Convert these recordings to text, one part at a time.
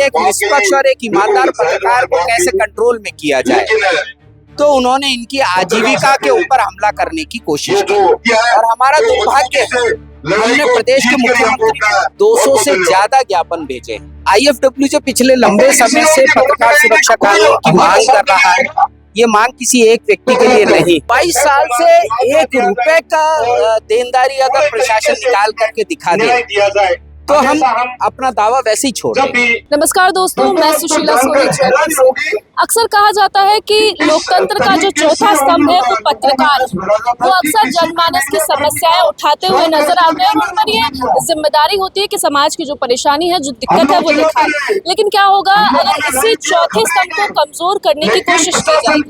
एक निष्पक्ष और एक ईमानदार पत्रकार को कैसे कंट्रोल में किया जाए, तो उन्होंने इनकी आजीविका के ऊपर हमला करने की कोशिश की। और हमारा दुर्भाग्य है, हमने प्रदेश के मुख्यमंत्री को 200 से ज्यादा ज्ञापन भेजे। IFW जो पिछले लंबे समय से पत्रकार सुरक्षा कानून की मांग कर रहा है, ये मांग किसी एक व्यक्ति के लिए नहीं। 22 साल से 1 रुपए का देनदारी अगर प्रशासन निकाल करके दिखा दे तो हम अपना दावा वैसे ही छोड़ देंगे। नमस्कार दोस्तों, मैं सुशीला सोनी। अक्सर कहा जाता है कि लोकतंत्र का जो चौथा स्तंभ है वो पत्रकार है। वो अक्सर जनमानस की समस्याएं उठाते हुए नजर आते हैं और उन पर ये जिम्मेदारी होती है कि समाज की जो परेशानी है, जो दिक्कत है, वो दिखाए। लेकिन क्या होगा अगर इसी चौथे स्तंभ को कमजोर करने की कोशिश की जाएगी?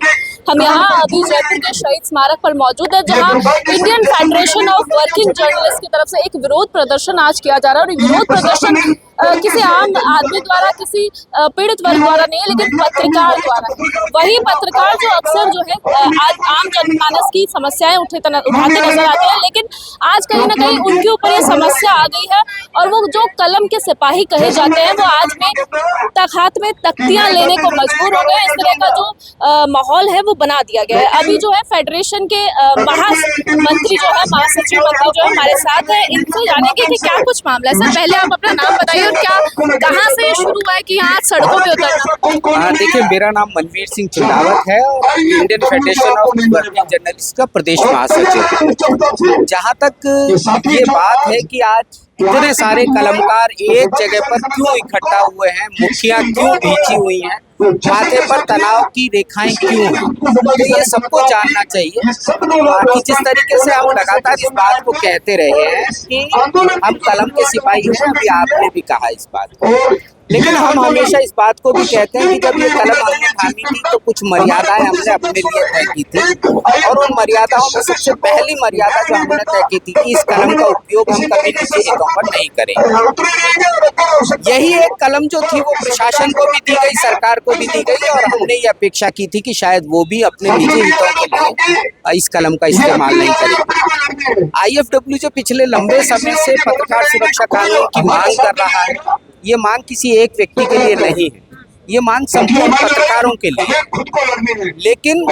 हम यहाँ अभी जयपुर के शहीद स्मारक पर मौजूद है, जहाँ Indian Federation of Working journalist की तरफ से एक विरोध प्रदर्शन आज किया जा रहा है। और विरोध प्रदर्शन किसी आम आदमी द्वारा, किसी पीड़ित वर्ग द्वारा नहीं है, लेकिन पत्रकार द्वारा। वही पत्रकार जो अक्सर जो है आज आम जनमानस की समस्याएं उठाते नजर आते हैं, लेकिन आज कहीं ना कहीं उनके ऊपर ये समस्या आ गई है और वो जो कलम के सिपाही कहे जाते हैं, वो आज में हाथ में तख्तियां लेने को मजबूर हो गए। इस तरह का जो माहौल है वो बना दिया गया है। अभी जो है फेडरेशन के महामंत्री जो है, महासचिव मंत्री जो है हमारे साथ है, इनको जानेंगे कि क्या कुछ मामला है। सर, पहले आप अपना नाम बताइए और क्या, कहाँ से शुरू हुआ है कि यहाँ सड़कों पे उतरना? देखिए, मेरा नाम मनवीर सिंह चिल्लावत है और Indian Federation of Working journalist का प्रदेश महासचिव। जहाँ तक ये बात है कि आज इतने सारे कलमकार एक जगह पर क्यों इकट्ठा हुए हैं, मुखिया क्यों भींची हुई हैं, माथे पर तनाव की रेखाएं क्यों हैं, तो ये सबको जानना चाहिए। कि जिस तरीके से हम लगातार इस बात को कहते रहे हैं कि हम कलम के सिपाही हैं, अभी आपने भी कहा इस बात को, लेकिन हम हमेशा इस बात को भी कहते हैं कि जब ये कलम हमने थामी थी तो कुछ मर्यादाएं हमने अपने लिए तय की थी, और उन मर्यादाओं में सबसे पहली मर्यादा जो हमने तय की थी कि इस कलम का उपयोग हम कभी निजी हितों पर नहीं करेंगे। यही एक कलम जो थी वो प्रशासन को भी दी गई, सरकार को भी दी गई, और हमने ये अपेक्षा की थी कि शायद वो भी अपने निजी हितों के लिए इस कलम का इस्तेमाल नहीं करेंगे। IFW जो पिछले लंबे समय से पत्रकार सुरक्षा कानून की मांग कर रहा है, ये मांग किसी एक व्यक्ति के लिए नहीं है, ये मांग संपूर्ण पत्रकारों के लिए। लेकिन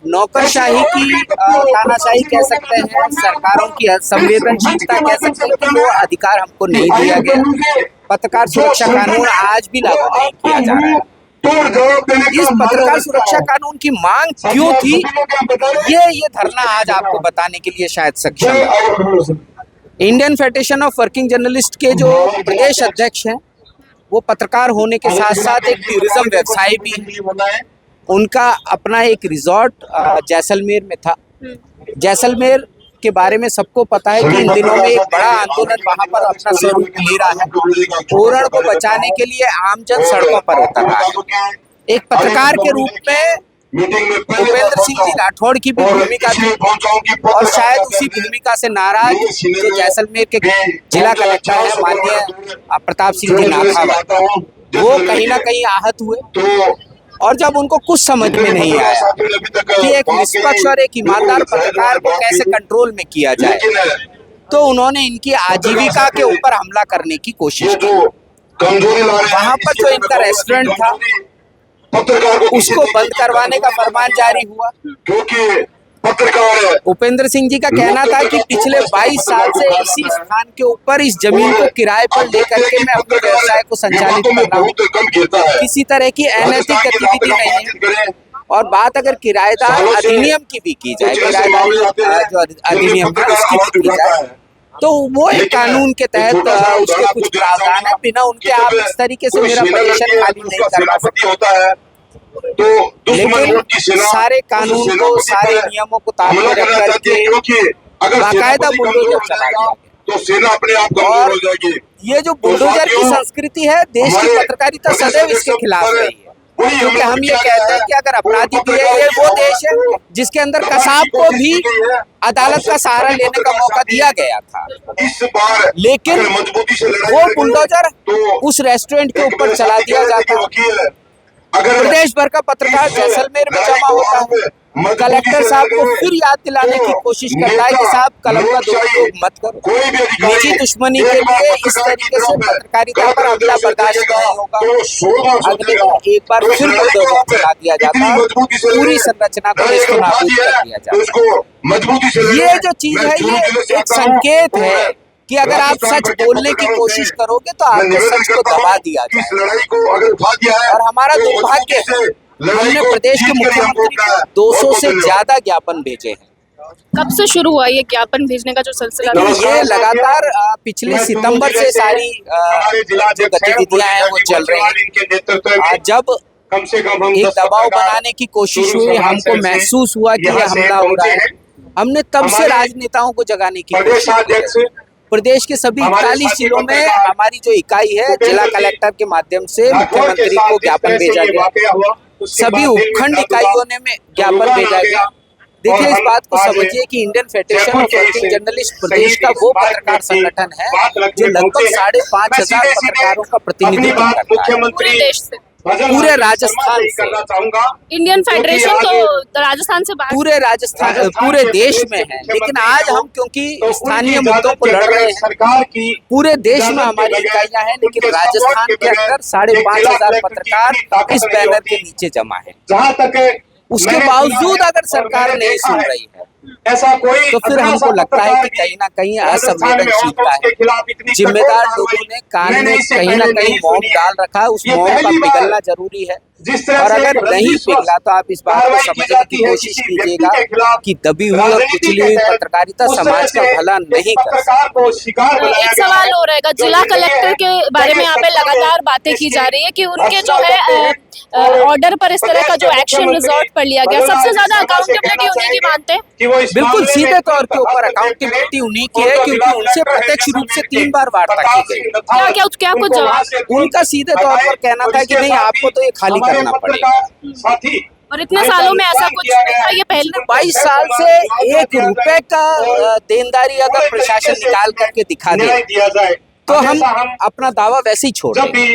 नौकरशाही की तानाशाही कह सकते हैं, सरकारों की संवेदनशीलता कह सकते हैं कि वो अधिकार हमको नहीं दिया गया। पत्रकार सुरक्षा कानून आज भी लागू नहीं किया जा रहा है। इस पत्रकार सुरक्षा कानून की मांग क्यों थी, ये धरना आज आपको बताने के लिए शायद सक्षम है। Indian Federation of Working journalist के जो प्रदेश अध्यक्ष हैं, वो पत्रकार होने के साथ साथ एक टूरिज्म व्यवसायी भी है। उनका अपना एक रिजॉर्ट जैसलमेर में था। जैसलमेर के बारे में सबको पता है कि इन दिनों में एक बड़ा आंदोलन वहां पर अपना स्वरूप ले रहा है। ओरण को बचाने के लिए आमजन सड़कों पर उतर रहा है। एक पत्रकार के रूप में भूपेंद्र सिंह जी राठौड़ की भी भूमिका थी, और शायद उसी भूमिका से नाराज जो जैसलमेर के जिला कलेक्टर है माननीय प्रताप सिंह जी नाथावत, वो कहीं ना कहीं आहत हुए। और जब उनको कुछ समझ में नहीं आया कि एक निष्पक्ष और एक ईमानदार पत्रकार को कैसे कंट्रोल में किया जाए, तो उन्होंने इनकी आजीविका के ऊपर हमला करने की कोशिश की। वहां पर जो इनका रेस्टोरेंट था उसको बंद करवाने का फरमान जारी हुआ, क्योंकि उपेंद्र सिंह जी का कहना था कि पिछले 22 साल से इसी स्थान के ऊपर इस जमीन को किराए पर लेकर के मैं अपने व्यवसाय को संचालित कर रहा हूँ, किसी तरह की अनैतिक गतिविधि नहीं है। और बात अगर किराएदार अधिनियम की भी की जाए, किराएदारी जो अधिनियम है उसकी भी की जाए, तो वो एक कानून के तहत उसके कुछ प्रावधान है। बिना उनके आप इस तरीके से मेरा परिसर खाली नहीं करवा सकते। लेकिन सारे कानून को, सारे नियमों को ताक में रख करके बाकायदा बुलडोजर चला गया, तो सेना अपने आप कमजोर हो जाएगी। ये जो बुलडोजर की संस्कृति है, देश की पत्रकारिता सदैव इसके खिलाफ रही है। क्योंकि हम ये कहते हैं कि अगर अपराधी ये वो देश है जिसके अंदर कसाब को भी अदालत का सहारा लेने का मौका दिया गया था, लेकिन वो बुलडोजर उस रेस्टोरेंट के ऊपर चला दिया जाता है। प्रदेश भर का पत्रकार जैसलमेर में जमा होता है, कलेक्टर साहब को फिर याद दिलाने की कोशिश करता है कि साहब कलम का दुरुपयोग मत करो, निजी दुश्मनी के लिए इस तरीके से पत्रकारिता पर अगला बर्दाश्त नहीं होगा। अगले दिन एक बार फिर बुलडोजर चला दिया जाता है, पूरी संरचना को नेस्तनाबूद कर दिया जाता है। ये जो चीज है ये एक संकेत है कि अगर आप सच बोलने की कोशिश करोगे तो आपको सच को दबा दिया जाए। और हमारा दुर्भाग्य है, हमने प्रदेश के मुख्यमंत्री को 200 से ज्यादा ज्ञापन भेजे हैं। कब से शुरू हुआ ये ज्ञापन भेजने का जो सिलसिला था? ये लगातार पिछले सितंबर से सारी जो गतिविधियां हैं वो चल रही हैं। जब एक दबाव बनाने की कोशिश हुई, हमको महसूस हुआ कि ये हमला हो रहा है, हमने तब से राजनेताओं को जगाने की कोशिश की। प्रदेश के सभी 41 जिलों में हमारी जो इकाई है, जिला कलेक्टर के माध्यम से मुख्यमंत्री को ज्ञापन भेजा गया। सभी उपखंड इकाइयों ने में ज्ञापन भेजा गया। देखिए, इस बात को समझिए कि Indian Federation of Working Journalist प्रदेश का वो पत्रकार संगठन है जो लगभग 5,500 पत्रकारों का प्रतिनिधित्व करता है पूरे देश से, पूरे राजस्थान से। इंडियन फेडरेशन तो राजस्थान से बाहर, पूरे राजस्थान पूरे देश में है, लेकिन आज हम क्योंकि स्थानीय मुद्दों को लड़ रहे हैं, पूरे देश में हमारी इकाइयां हैं, लेकिन राजस्थान के अंदर 5,500 पत्रकार इस बैनर के नीचे जमा है। जहाँ तक उसके बावजूद अगर सरकार नहीं सुन रही है ऐसा कोई तो फिर हमको लगता है कि कहीं ना कहीं असंवेदनशीलता है। जिम्मेदार लोगों ने कान में कहीं ना कहीं मौन डाल रखा है, उस मौन का पिघलना जरूरी है। और अगर नहीं पिघला तो आप इस बात को समझने की कोशिश कीजिएगा कि दबी हुई और कुचली हुई पत्रकारिता समाज का भला नहीं कर सकती। एक सवाल हो रहेगा, जिला कलेक्टर के बारे में यहाँ पे लगातार बातें की जा रही है कि उनके जो है ऑर्डर पर इस तरह का जो एक्शन रिजॉर्ट पर लिया गया, सबसे ज्यादा अकाउंटेबिलिटी उन्हीं की मानते हैं? बिल्कुल सीधे तौर के ऊपर अकाउंटेबिलिटी उन्हीं की है, क्योंकि उनसे प्रत्यक्ष रूप से 3 बार वार्ता की गई। क्या कुछ जवाब? उनका सीधे तौर पर कहना था कि नहीं, आपको तो ये खाली करना पड़ेगा। और इतने सालों में ऐसा कुछ नहीं था, ये पहले 22 साल से 1 रुपए का देनदारी अगर प्रशासन निकाल करके दिखा दे तो हम अपना दावा वैसे ही छोड़ देंगे।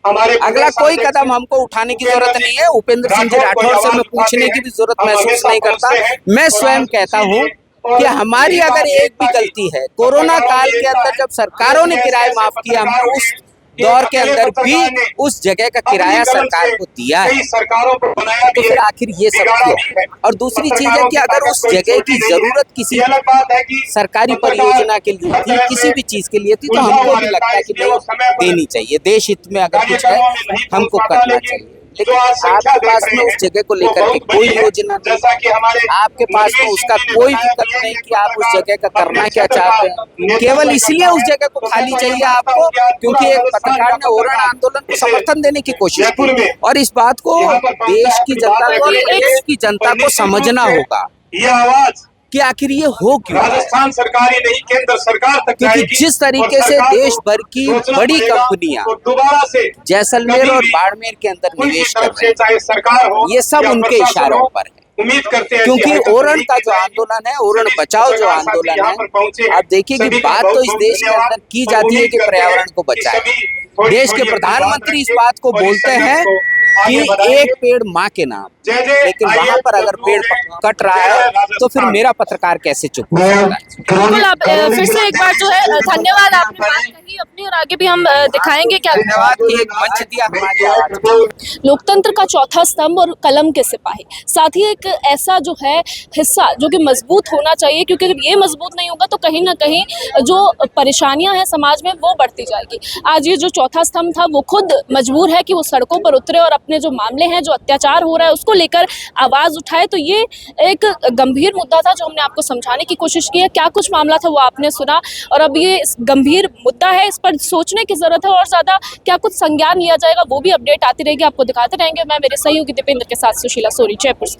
अगला कोई कदम हमको उठाने की जरूरत नहीं है। उपेंद्र सिंह जी राठौर से मैं पूछने की भी जरूरत महसूस नहीं करता। मैं स्वयं कहता हूँ कि हमारी अगर एक भी गलती है, कोरोना काल के अंदर जब सरकारों ने किराया माफ किया, हमने उस दौर के अंदर भी उस जगह का किराया सरकार को दिया है, तो फिर आखिर ये सब क्यों? और दूसरी चीज है कि अगर उस जगह की जरूरत किसी सरकारी परियोजना के लिए थी, किसी भी चीज के लिए थी, तो हमको भी लगता है कि नहीं, देनी चाहिए। देश हित में अगर कुछ है हमको करना चाहिए। लेकिन आपके पास में उस जगह को लेकर के कोई योजना नहीं, आपके पास में उसका कोई विकल्प नहीं कि आप उस जगह का करना क्या चाहते हैं। केवल इसलिए उस जगह को खाली चाहिए आपको क्योंकि एक पत्रकार ने ओरण आंदोलन को समर्थन देने की कोशिश की। और इस बात को देश की जनता को, देश की जनता को समझना होगा ये आवाज कि आखिर ये हो क्यों। राजस्थान सरकार ही नहीं, केंद्र सरकार तक, क्योंकि जिस तरीके से देश भर की बड़ी कंपनियां दोबारा से जैसलमेर और बाड़मेर के अंदर निवेश कर रही हैं, चाहे सरकार हो, ये सब उनके इशारों पर है। उम्मीद करते हैं क्योंकि ओरण का जो आंदोलन है, ओरण बचाओ जो आंदोलन है, आप देखिए कि बात तो इस देश के अंदर की जाती है कि पर्यावरण को बचाएं। देश के प्रधानमंत्री इस बात को बोलते हैं कि एक पेड़ माँ के नाम, लेकिन वहाँ पर अगर पेड़ कट रहा है तो फिर मेरा पत्रकार कैसे चुप हो सकता है? बिल्कुल, आप फिर से एक बार जो है धन्यवाद, आपने बात कही अपनी और आगे भी हम दिखाएंगे क्या। धन्यवाद कि एक मंच दिया हमारी आवाज को। लोकतंत्र का चौथा स्तंभ और कलम के सिपाही, साथ ही एक ऐसा जो है हिस्सा जो कि मजबूत होना चाहिए, क्योंकि अगर ये मजबूत नहीं होगा तो कहीं ना कहीं जो परेशानियां हैं समाज में वो बढ़ती जाएगी। आज ये जो चौथा स्तंभ था वो खुद मजबूर है कि वो सड़कों पर उतरे और अपने जो मामले हैं, जो अत्याचार हो रहा है उसको लेकर आवाज उठाए। तो ये एक गंभीर मुद्दा था जो हमने आपको समझाने की कोशिश की है। क्या कुछ मामला था वो आपने सुना, और अब ये गंभीर मुद्दा है, इस पर सोचने की जरूरत है और ज्यादा क्या कुछ संज्ञान लिया जाएगा वो भी अपडेट आती रहेगी, आपको दिखाते रहेंगे। मैं मेरे सहयोगी दीपेंद्र के साथ सुशीला सोरी, जयपुर से।